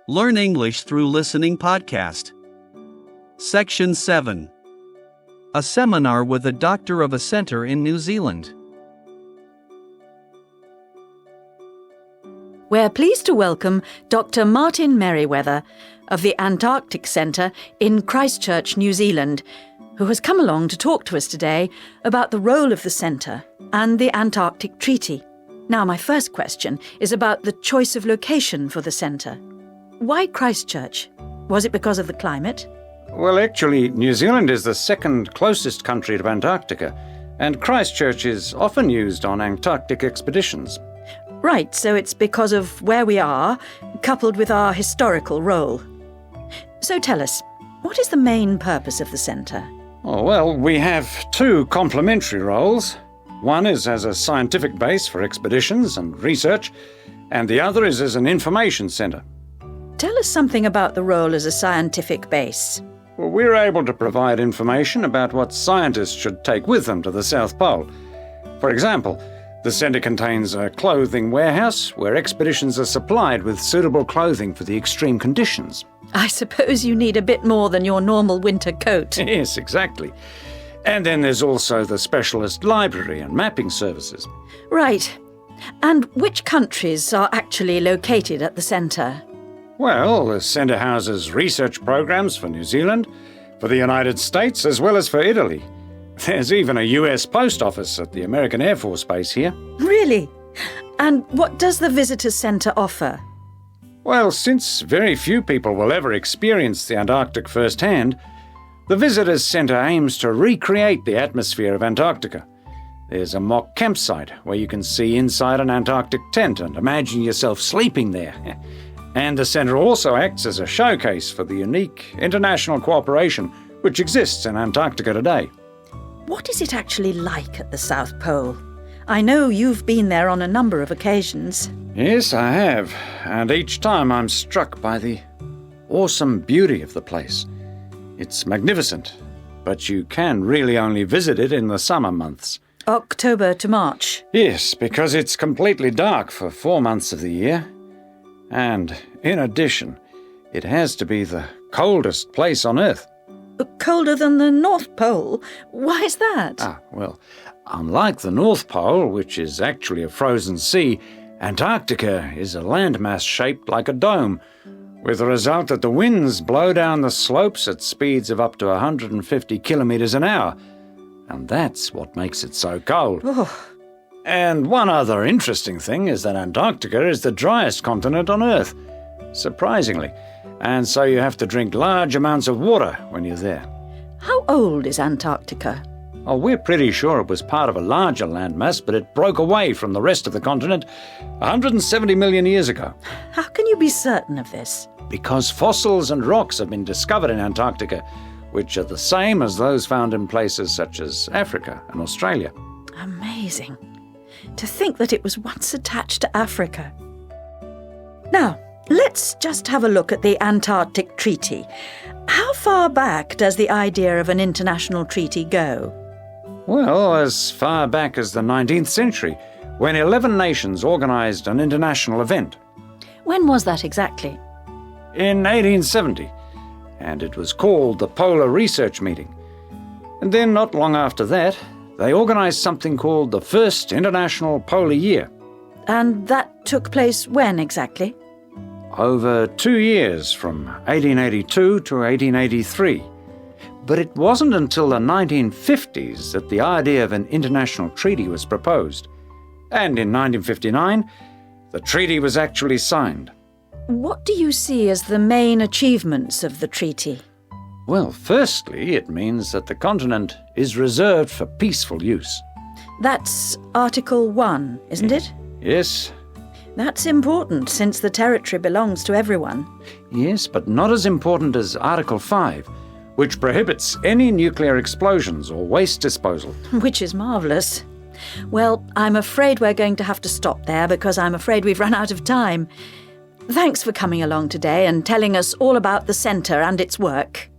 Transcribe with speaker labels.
Speaker 1: Learn English through listening podcast. Section 7. A seminar with a doctor of a centre in New Zealand.
Speaker 2: We're pleased to welcome Dr. Martin Merriweather of the Antarctic Centre in Christchurch, New Zealand, who has come along to talk to us today about the role of the centre and the Antarctic Treaty. Now, my first question is about the choice of location for the centre. Why Christchurch? Was it because of the climate?
Speaker 3: Well, actually, New Zealand is the second closest country to Antarctica, and Christchurch is often used on Antarctic expeditions.
Speaker 2: Right, so it's because of where we are, coupled with our historical role. So tell us, what is the main purpose of the centre?
Speaker 3: Oh, well, we have two complementary roles. One is as a scientific base for expeditions and research, and the other is as an information centre.
Speaker 2: Tell us something about the role as a scientific base.
Speaker 3: Well, we're able to provide information about what scientists should take with them to the South Pole. For example, the centre contains a clothing warehouse where expeditions are supplied with suitable clothing for the extreme conditions.
Speaker 2: I suppose you need a bit more than your normal winter coat.
Speaker 3: Yes, exactly. And then there's also the specialist library and mapping services.
Speaker 2: Right. And which countries are actually located at the centre?
Speaker 3: Well, the centre houses research programs for New Zealand, for the United States, as well as for Italy. There's even a US post office at the American Air Force Base here.
Speaker 2: Really? And what does the Visitors Centre offer?
Speaker 3: Well, since very few people will ever experience the Antarctic firsthand, the Visitors Centre aims to recreate the atmosphere of Antarctica. There's a mock campsite where you can see inside an Antarctic tent and imagine yourself sleeping there. And the centre also acts as a showcase for the unique international cooperation which exists in Antarctica today.
Speaker 2: What is it actually like at the South Pole? I know you've been there on a number of occasions.
Speaker 3: Yes, I have, and each time I'm struck by the awesome beauty of the place. It's magnificent, but you can really only visit it in the summer months.
Speaker 2: October to March?
Speaker 3: Yes, because it's completely dark for 4 months of the year. And, in addition, it has to be the coldest place on Earth.
Speaker 2: Colder than the North Pole? Why is that?
Speaker 3: Well, unlike the North Pole, which is actually a frozen sea, Antarctica is a landmass shaped like a dome, with the result that the winds blow down the slopes at speeds of up to 150 kilometres an hour. And that's what makes it so cold.
Speaker 2: Oh.
Speaker 3: And one other interesting thing is that Antarctica is the driest continent on Earth, surprisingly, and so you have to drink large amounts of water when you're there.
Speaker 2: How old is Antarctica?
Speaker 3: Oh, we're pretty sure it was part of a larger landmass, but it broke away from the rest of the continent 170 million years ago.
Speaker 2: How can you be certain of this?
Speaker 3: Because fossils and rocks have been discovered in Antarctica, which are the same as those found in places such as Africa and Australia.
Speaker 2: Amazing. To think that it was once attached to Africa. Now, let's just have a look at the Antarctic Treaty. How far back does the idea of an international treaty go?
Speaker 3: Well, as far back as the 19th century, when 11 nations organised an international event.
Speaker 2: When was that exactly?
Speaker 3: In 1870, and it was called the Polar Research Meeting. And then not long after that, they organised something called the First International Polar Year.
Speaker 2: And that took place when exactly?
Speaker 3: Over 2 years, from 1882 to 1883. But it wasn't until the 1950s that the idea of an international treaty was proposed. And in 1959, the treaty was actually signed.
Speaker 2: What do you see as the main achievements of the treaty?
Speaker 3: Well, firstly, it means that the continent is reserved for peaceful use.
Speaker 2: That's Article 1, isn't it?
Speaker 3: Yes.
Speaker 2: That's important, since the territory belongs to everyone.
Speaker 3: Yes, but not as important as Article 5, which prohibits any nuclear explosions or waste disposal.
Speaker 2: Which is marvellous. Well, I'm afraid we're going to have to stop there because I'm afraid we've run out of time. Thanks for coming along today and telling us all about the centre and its work.